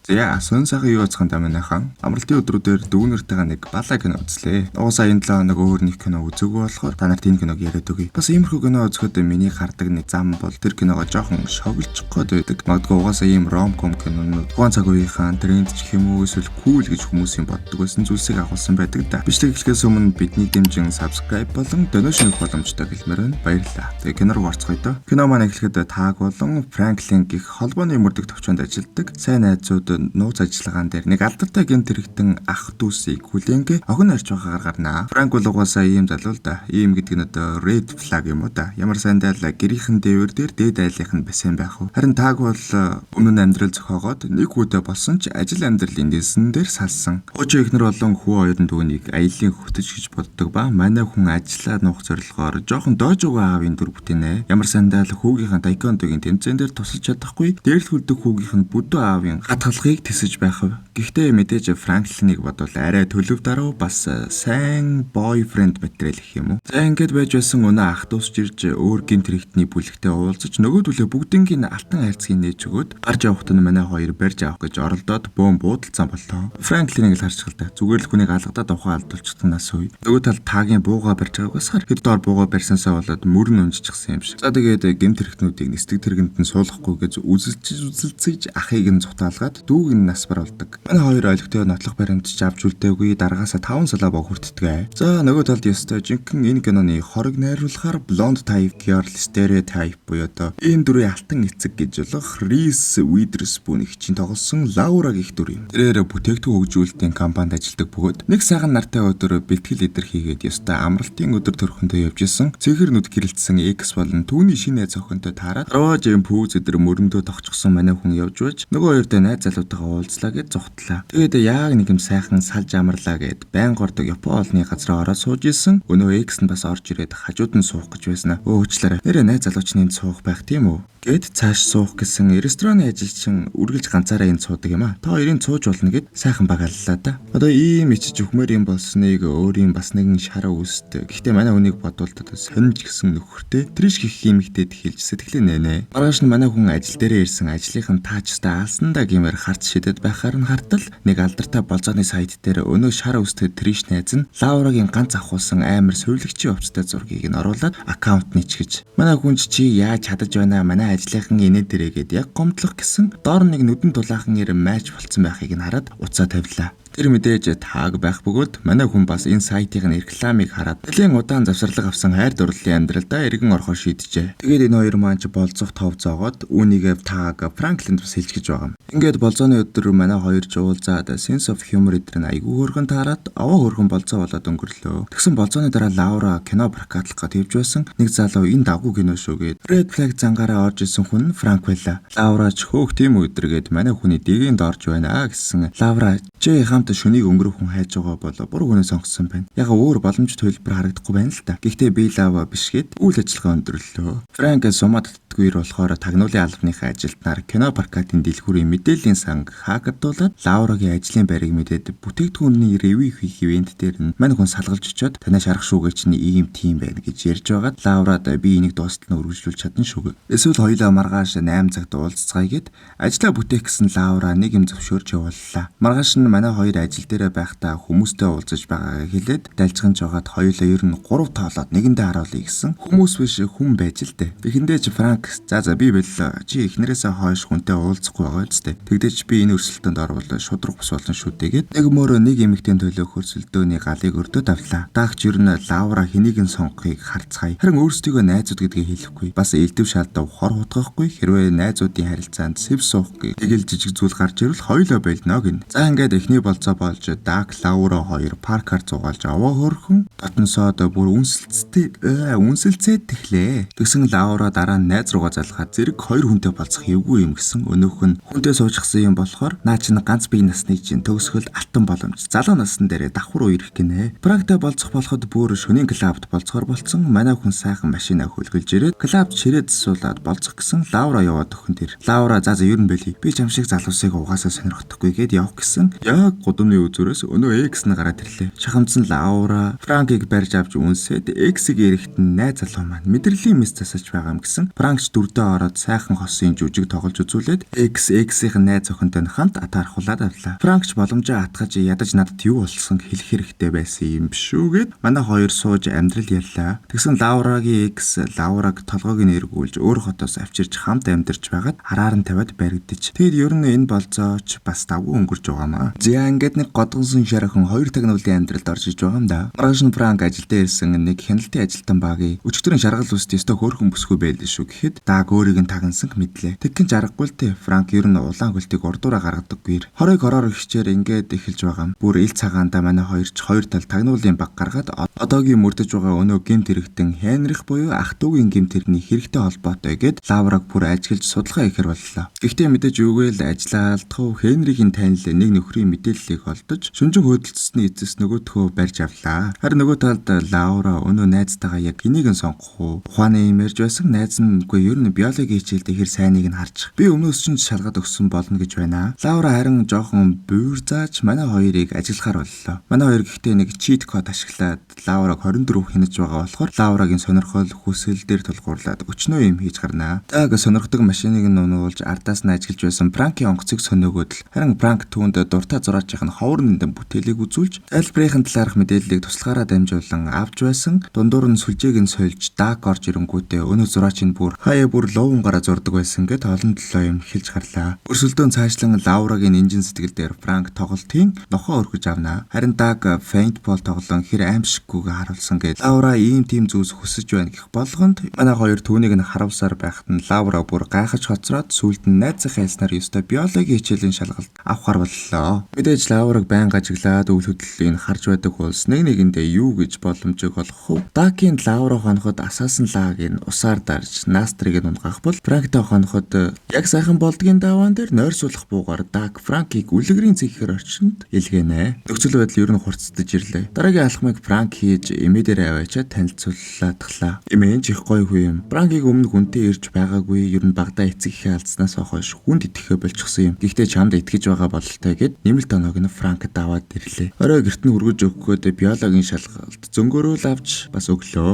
За сон сайхан юу яцхан тамаахан амралтын өдрүүдээр дүүнэртэйгээ нэг балаа кино үзлээ. Угаасаа энэ 7 хоног өөр нэг кино үзээгүй болохоор та нарт энэ киног яриад өгье. Бас иймэрхүү кино үзэхэд миний хардаг нэг зам бол тэр киногоо жоохон шоглчих гээд байдаг. Магадгүй угаасаа ийм ромком кинонууд тухайн цаг үеийнхаа тренд ч юм уу эсвэл кул гэж хүмүүсийн боддог байсан зүйлсийг агуулсан байдаг да. Бичлэг эхлэхээс өмнө бидний дэмжин subscribe болон donation боломжтой хэлмээр байна. Баярлалаа. Тэгээ кино руу орцгоё доо. Кино маань эхлэхэд Тааг болон Франклин гэх холбооны мөрдөх төвчөнд ажилладаг сайн найзууд нууц ажиллагаан дээр нэг алдартай гэмт хэрэгтэн ах дүүсийг хүлээнгээ охин арч байгаагаар гарнаа. Франк бол угаасаа ийм залуу л да. Ийм гэдэг нь одоо red flag юм уу да. Ямар сандал гэрийнхэн дээвэр дээр дээд айлынх нь басан байх уу. Харин Тааг бол өмнө нь амьдрал зохиогоод нэг хүүтэй болсон ч ажил амьдралын дэсэн дээр салсан. Хуучин ихнэр болон хүү хоёрын түүнийг аялын хөтөж гэж боддог ба манай хүн ажиллаа нуух зорилгоор жоохон доожуугаа аавын дүр бүтээнэ. Ямар сандал хүүгийнхаа тайкондогийн тэмцээн дээр тусалж чадахгүй дээрлхүүлдэг хүүгийнх нь бүдүү аавын хатгалгыг тэсэж байх. Гэхдээ мэдээж Франклиныг бодвол арай төлөв даруй бас сайн бойфренд материал гэх юм уу. За ингэж байж байсан өнөө ах дүүсч ирж өөр гэмт хэрэгтний бүлэгтээ уулзаж нөгөөдөлөө бүгднгийн алтан хайрцгийг нээж өгөөд гарч явахт нь манай хоёр барьж авах гэж оролдоод бөөм буудалцсан боллоо. Франклиныг л харж галтай. Зүгээр л хүнийг алгадаад ухаан алдуулчихсан нас үе. Нөгөө тал Таагийн бууга барьж байгаагаас хар хэд доор бууга барьсансаа болоод мөрөн унжчихсан юм шиг. За тэгээд гэмт хэрэгтнүүдийг нисдэг тэргэнд нь суулгахгүйгээс үзэлцэж ахыг нь цутаалгаад дүүг нь нас баруулдаг. Манай хоёр ойлгохтой нотлох баримтч авч үлдээгүй дараагаасаа 5 салаа бог хүртдэг. За нөгөө талд ёстой жинхэнэ энэ киноны хориг найруулахаар blonde type girl stereotype буюу одоо энэ дүрийн алтан эцэг гэж болох Reese Witherspoon их чинь тоглосон Лаура гэх дүр юм. Тэрээр бүтээгдэхүүн хөгжүүлэлтийн компанид ажилладаг бөгөөд нэг сайхан нартай өдөр бэлтгэл илэрхийгээд ёстой амралтын өдөр төрхөндөө явж исэн цэхэр нүд гэрэлтсэн X болон түүний шинэ найз охинтой таарад Роважийн пүүз өдөр мөрөндөө тогтчихсон манай хүн явж байж нөгөө хоёртой найз залуутайгаа уулзлаа гэж зугтлаа. Тэгээд яг нэг юм сайхан салж амарлаа гэд байн гордог Япон олны газраа ороод сууж исэн. Өнөө X нь бас орж ирээд хажууд нь суух гэж байснаа. Өөчлээрээ. Нэрээ найз залуучны суух байх тийм үү? Гэт цааш суух гэсэн рестораны ажилчин үргэлж ганцаараа энэ цуудаг юм а. Та хоёрын цууж болно гэд сайхан багаллаа да. Одоо ийм ичиж өхмөр юм болсныг өөрийн бас нэгэн шараа үст. Гэхдээ манай хүнийг бодвол сонирч гисэн нөхөртэй триш гих химигтэд хэлж сэтгэлээ нэнэ. Маргааш нь манай хүн ажил дээрээ ирсэн ажлынхан таачтай алсандаа гэмээр харц шидэд байхаар нь хартал нэг алдартай болзооны сайт дээр өнөө шар үстэд триш найз нь Лаурагийн ганц авахулсан амар сувилагчийн хувцастай зургийг нь оруулаад аккаунт ничгэж манай хүн чи яаж чадаж байна манай ажлынхан инээ дээрээгээд яг гомдлох гэсэн доор нэг нүдэн дулаахан ир матч болцсон байхыг нь хараад уцаа тавилаа. Тэр мэдээж Тааг байх бөгөөд манай хүн бас энэ сайтын рекламыг хараад нэлээд удаан завсарлага авсан хайр дурлалын амьдралдаа эргэн орохоор шийджээ. Тэгээд энэ хоёр маань болцох тов зоогоод үүнийг Тааг Франклинд бас хэлж гэж байгаа юм. Ингээд болзооны өдөр манай хоёр уулзаад sense of humor эдгээр нь айгүй хөргөн таарад аваа хөргөн болзоо болоод өнгөрлөө. Тэгсэн болзооны дараа Лаура кино прокатлах гэж явж байсан. Нэг залуу энэ дагуу кино шүү гээд red flag зангаараа орж исэн хүн Франк байла. Лаура ч хөөх тийм өдргээд манай хүний дэгэнд орж байна гэсэн. Лаура чи хамт шөнийг өнгөрөх хүн хайж байгаа бол буруу хүнээ сонгосон байна. Яг өөр боломж төлбөр харагдахгүй байна л та. Гэхдээ би Лава биш гээд үйл ажиллагаа өндөрлөө. Франк сумад татдаггүйр болохоор тагнуулын албаныхаа ажилтнаар кино прокатын дэлгүүрийн мэдээллийн санг хакердуулаад Лаурагийн ажлын байрыг мэдээд бүтээгдэхүүний ревю хийх ивент дээр нь мань хүн салгалж очиод танаа шарах шүүгээ чинь ийм тийм байна гэж ярьж байгаад Лаурад би энийг дуустал нь үргэлжлүүлж чадна шүүгээ. Эсвэл хоёулаа маргааш 8 цагт уулзцгаая гэд ажлаа бүтээх гэсэн Лаура нэг юм зөвшөөрч явууллаа. Маргааш нь манай хоёр ажил дээрээ байхдаа хүмүүстэй уулзаж байгаагаа хэлээд дайлжганж байгаад хоёулаа ер нь 3 тоолоод нэгэндээ харуулъя гэсэн. Хүмүүс биш хүн байж л дээ. Тэгэхэндээ ч Франк за би боллоо. Чи эхнэрээсээ хойш хүнтэй уулзахгүй байгаа үстэй. Тэгдэж би энэ өрсөлдөөнд орвол шудраг бус болно шүү дээ гэд нэг мөрөө нэг эмэгтэй төлөө хөрсөлдөөний галыг өрдөө тавлаа. Даагч ер нь Лаура хэнийг нь сонгохыг харцгаая. Харин өөрсдөө найзууд гэдгийг хэлэхгүй. Бас элдв шалдав хор хутгахгүй. Хэрвээ найзуудын харилцаанд сэв суух гэгэл жижиг зүйл гарч ирвэл хоёулаа байлно гин. За ингээд эхний болцоо болж Даг Лаура хоёр паркаар зугаалж аваа хөрхөн дотносоод бүр үнсэлцээд тэхлээ. Тэгсэн Лаура дараа нь найз руугаа залхаад зэрэг хоёр хүнтэй болцох эвгүй юм гэсэн. Өнөөх нь хүнтэй суучсан юм болохоор наа чинь ганц бие насны чинь төгсгөлд алтан боломж. Залуу насн дээр давхар үерх гинэ. Прагтай болцох болоход бүр шөнийн клубд болцохоор болцсон. Манай хүн сайхан машинаа хөлгөлж ирээд клубд ширээд суулаад болцох гэсэн Лаура яваад өгөн тэр. Лаура за ер нь бэлий. Би ч юм шиг залуусыг угаасаа сонирхдаггүй гээд явах гэсэн. Яг гудамжны үзүүрээс өнөө X нь гараад ирлээ. Шахамдсан Лаура Франкийг барьж авч үнсээд X-ийг эрэхтэн найз залуу маань мэдрэлийн мэс засаж байгаа юм гэсэн. Франкч дүрдээ ороод сайхан хосын жүжиг тоглож үзүүлээд X-ийн найз охинтой хамт атаархуулаад авлаа. Франкч боломжоо атгаж ядаж надад юу болсон хэлэх хэрэгтэй байсан юм биш үү гэд манай хоёр сууж амьдрал ярьлаа. Тэгсэн Лаурагийн X Лаураг толгойг нь эргүүлж өөр хотоос авчирч хамт амьдарч байгаад хараар нь тавиад баригдчих. Тэгэд ер нь энэ болцооч бас давгүй өнгөрч байгаамаа. Зя ингээд нэг годгонсон шархан хоёр тагнуулын амьдралд орж иж байгаа юм да. Маргааш нь Франк ажилдаа ирсэн нэг хяналтын ажилтан багийн өчигдрийн шаргал үст өстө хөөрхөн бүсгүй байлээ шүү гэхэд дааг өөрийг нь тагнасан мэдлээ. Тэгхэн жаргагүй л те Франк ер нь улаан хөлтийг урдуураа гаргадаггүй. Хоройг хороор ихчээр ингээд эхэлж байгаа. Бүр ил цагаанда манай хоёрч хоёр тал тагнуулын баг гаргаад одоогийн мөрдөж байгаа өнөө гэмт хэрэгтэн Хенрих буюу ах дүүгийн гэмт хэрний хэрэгтэй холбоотой гэд Лаураг бүр ажиглаж судалгаа хийхэр боллоо. Гэхдээ мэдээж үгээл ажиллаа алдах Хенрихийн танил нэг нөхрийн мэдээллийг олдож шүнжин хөдөлцсөний эцэс нөгөөдхөө барьж авлаа. Харин нөгөө талд Лаура өнөө найзтайгаа яг энийг нь сонгох уу? Ухааны юм ярьж байсан найз нь үгүй ер нь биологийн хичээлд ихэр сайныг нь харж. Би өмнөөс ч шалгаад өгсөн болно гэж байна. Лаура харин жоохон буур зааж манай хоёрыг ажиллахаар боллоо. Манай хоёр гэхдээ нэг чит код ашиглаад Лаураг 24 хянаж байгаа болохоор Лаурагийн сонирхол хүсэл дээр тулгуурлаад өчнөө юм хийж гарнаа. Даг сонирхдаг машиныг нь унуулж ардаас нь ажиллаж байсан Франкийн онгоцыг сөнөөгөөд л харин Франк түүнд дуртай зураачих нь ховор нэмдэн бүтээлийг үзүүлж тайлбарын талаарх мэдээллийг туслахаараа дамжуулан авч байсан. Дундуур нь сүлжээг нь сольж даг орж ирэнгүүтээ өнөө зураач нь бүр хаяа бүр ловонгараа зурдаг байсан гэд олон толоо юм хэлж гарлаа. Өрсөлдөөн цаашлан Лаурагийн инжин сэтгэл дээр Франк тоглолтын нохоо өргөж авнаа. Харин даг фейнтбол тоглон хэр аимшиггүйгээ харуулсан гэд Лаура ийм тийм зүйлс хүсэж байна гэх болгонд манай хоёр түүнийг нь харуулсаар байхад нь Лаура бүр гайхаж хоцроод сүүлд нь найзах хайснаар ёстой биологийн хичээлийн шалгалт авахар боллоо. Мэдээж Лаураг байнга ажиглаад үйл хөдлөлийг харж байдаг улс нэг нэгэндээ юу гэж боломжийг олгох вэ? Дакийн Лаура хоноход асаасан лагийг усаар дарж Настрыг нь унгах бол Франктай хоноход яг сайхан болдгийн даваан дээр нойр суулгах буугаар Дак Франкийг үлгэрийн цэгхээр орчинд илгээнэ. Нөхцөл байдал ер нь хурцдаж ирлээ. Дараагийн алхмыг Франк хийж эмээ дээр аваачаад танилцууллаадглаа. Эмээ ч их гоё хүү юм. Франкийг өмнө хүнтэй ирж байгаагүй ер нь багада эцэг ихээ алдснаас хойш хүнд итгэхэ болчихсон юм. Гэхдээ чамд итгэж байгаа бололтой гэд нэмэлт оноог нь Франкд аваад ирлээ. Орой гэрт нь хүргэж өгөхөд биологийн шалгалт зөнгөөрөөл авч бас өглөө.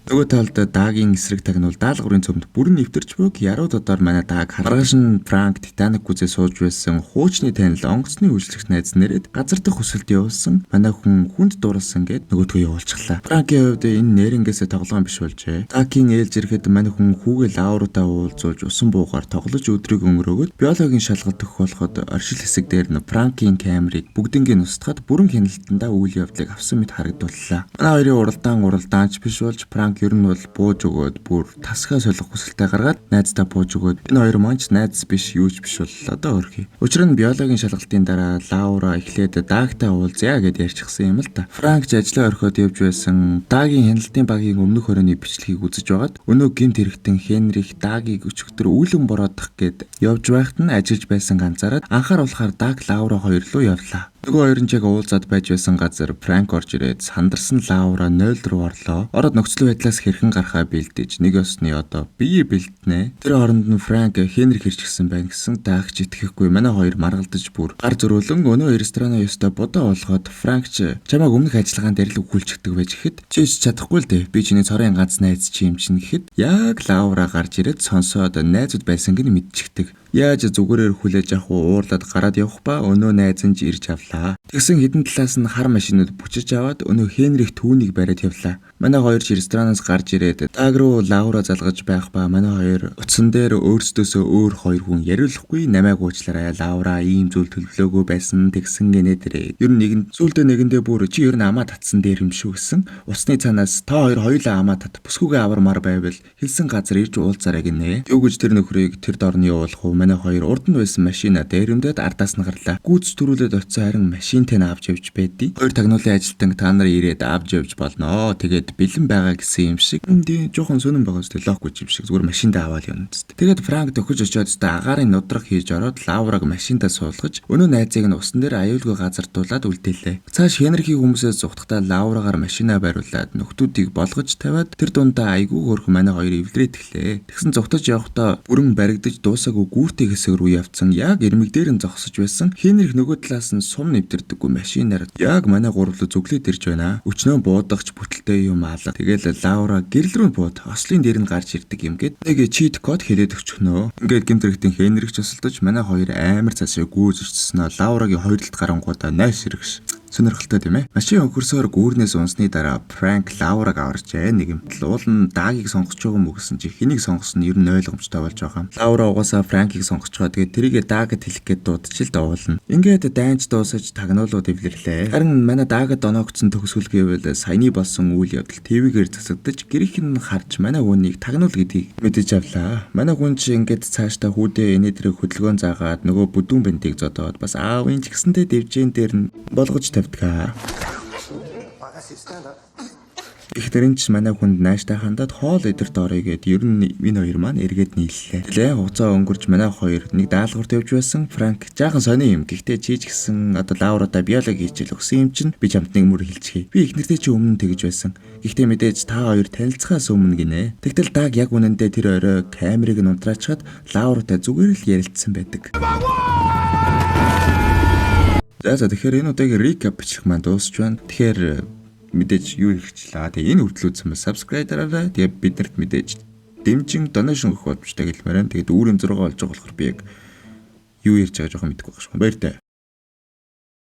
Нөгөө талд Дагийн эсрэг тагнуул даалгаврын цөмд бүрэн нэвтэрч буйг яруу додоор манай Даг маргааш нь Франк Титаник гүзээ сууж байсан хуучны танил онгоцны үйлчлэгч найз нэрэд газар дах хүсэлт явуулсан манай хүн хүнд дууралсан гэд нөгөөдгөө явуулчихлаа. Франкийн хувьд энэ нэрнгээсээ тоглоом биш болжээ. Дагийн ээлж ирэхэд манай хүн хүүгээ Лауруудаа уулзуулж усан буугаар тоглож өдрийг өнгөрөөгд биологийн шалгалт өгөх болоход оршил хэсэг дээр нь Франкийн камерыг бүгднгийн устгад бүрэн хяналтандаа үйл явдлыг авсан мэт харагдууллаа. Манай хоёрын уралдаанч биш болж Франк ер нь бол бууж өгөөд бүр тасгаа солих хүсэлтэй гаргаад найздаа бууж өгөөд энэ хоёр манч найз биш юуч биш боллоо доо өрхий. Учир нь биологийн шалгалтын дараа Лаура эхлээд Дагтай уулзъя гэд ярьчихсан юм л та. Франк ч ажлаа орхиод явж байсан Дагийн хяналтын багийн өмнөх хорионы бичлэгийг үзэж байгаад өнөө гинт хэрэгтэн Хенрих Дагийг өчигдөр үүлэн бороодох гэд явж байхад нь ажиллаж байсан ганцаараа анхааруулахаар Даг Лаура хоёр руу явлаа. Нөгөө хоёр нь яг уулзаад байж байсан газар Франк орж ирээд сандарсан Лаура 0 руу орлоо. Ороод нөхцөл байдлаас хэрхэн гарахаа бэлдэж нэг ёсны одоо бие бэлтнэ. Тэр хооронд нь Франк Хенрих ирчихсэн байна гэсэн Дагч итгэхгүй манай хоёр маргалдаж бүр гар зөрөөлөн өнөө рестораны ёстой бодоо олгоод Франк ч чамайг өмнөх ажиллагаан дээр л өгүүлчихдэг байж гэхэд чи чадахгүй л дээ. Би чиний цорын ганц найз чи юм чинь гэхэд яг Лаура гарч ирээд сонсоод найзууд байсанг нь мэдчихдэг. Яаж зүгээрээр хүлээж авах уу уурлаад гараад явах ба өнөө найз нь ирж авлаа. Тэгсэн хідэн талаас нь хар машинууд бүчиж аваад өнөө Хенрих түүнийг бариад явлаа. Манай хоёр ч ресторанаас гарч ирээд Даг руу Лаура залгаж байх ба манай хоёр утсан дээр өөрсдөөсөө өөр хоёр хүн яриулахгүй намайг уучлаарай. Лаура ийм зүйл төлөвлөөгүй байсан тэгсэн гинэ дэрээ. Ер нь нэгэндээ бүр чи ер нь амаа татсан дээр юм шүү гэсэн. Усны цанаас та хоёр хоёулаа амаа тат бүсгүйгээ авармаар байвал хэлсэн газар ирж уулзаарай гинэ. Юу гэж тэр нөхрийг тэр дорны явуулах уу? Манай хоёр урд нь байсан машина дээрэмдээд ардаас нь гарлаа. Гүйц төрүүлээд очисон харин машинтай нь авч явж байдیں۔ Хоёр тагнуулын ажилтан та нар ирээд авч явж болноо. Тэгээд бэлэн байгаа гэсэн юм шиг. Энд жоохон сонирн байгаа зү локгүй юм шиг зүгээр машиндаа аваад явна зү. Тэгээд Франк төхөж очиод агаарын нудраг хийж ороод Лаураг машиндаа суулгаж өнөө найзыг нь усан дээр аюулгүй газардуулаад үлдээлээ. Цааш Хенрихийг хүмүүсээс зүхтахтаа Лаурагаар машинаа бариулаад нөхдүүдийг болгож тавиад тэр дундаа айгүй хөөрхөн манай хоёр эвлэрээд эхлэв. Тэгсэн зүхтаж явахдаа бүрэн баригдаж дуусаагүй гүрт спортын хэсэг рүү явцсан. Яг эрмэг дээр нь зогсож байсан. Хенрих нөгөө талаас нь сум нэвтэрдэггүй машинаар яг манай гурлуу зүглээд ирж байна. Өчнөө буудагч бүтэлтэй юм алга. Тэгэл Лаура гэрэл рүү бууд. Ослын дээр нь гарч ирдэг юм гээд нэг чит код хэлээд өчгнөө. Ингээд гэмтрэгтэн Хенрих ч тусалдаж манай хоёр амар цаашаа гүйжирчсэн. Лаурагийн хоёр талд гарангуудаа найс хэрэгш. Сонирхолтой тийм ээ. Машин өгөрсөөр гүүрнээс унсны дараа Франк Лаураг аварчээ. Нэг юм уул нь Даагийг сонгож байгаа мө гэсэн чи хэнийг сонгосон нь ер нь ойлгомжтой болж байгаа. Лаура угаасаа Франкийг сонгож байгаа. Тэгээд тэрийгэ Даагад хэлэх гээд дуудчих л дуулна. Ингээд дайнч дуусаж тагнуулууд эвлэрлээ. Харин манай Даагад оногдсон төгсгөл гэвэл саяны болсон үйл явдал ТV-гээр засагдаж гэрийнх нь харж манай хүнийг тагнуул гэдгийг мэдэж авлаа. Манай хүн чи ингээд цаашдаа хүүдээ энэдрийг хөдөлгөөн заагаад нөгөө бүдүүн бэнтийг зодоод бас аавын ч гэсэнтэй дэвжэн дээр нь болгож тавьдаг. Их тэрэн ч манай хүнд нааштай хандаад хоол эдэрт орё гэд ер нь энэ хоёр маань эргээд нийллээ. Тэлээ хугацаа өнгөрч манай хоёр нэг даалгаварт явж байсан. Франк жаахан сони юм. Гэхдээ чийж гисэн одоо Лаурада биологи хичээл өгсөн юм чинь би чамд нэг мөр хэлчихье. Би их нэртэй чи өмнө тэгж байсан. Гэхдээ мэдээж та хоёр танилцахаас өмнө гинэ. Тэгтэл Даг яг үнэндээ тэр орой камерыг нь унтраачаад Лауратай зүгээр л ярилцсан байдаг. За тэгэхээр энэ удаагийн recap бичих маань дуусч байна. Тэгэхээр мэдээж юу хэрэгчлээ. Тэгээ энэ хүртэл үзсэн ба subscribe дараарай. Тэгээ биднэрт мэдээж дэмжин donation өгөх боломжтой гэлмээрэн. Тэгээд үүрийн зураг олж байгаа болохоор би яг юу ярьж байгаа жоохон мэдэхгүй байна. Баяртай.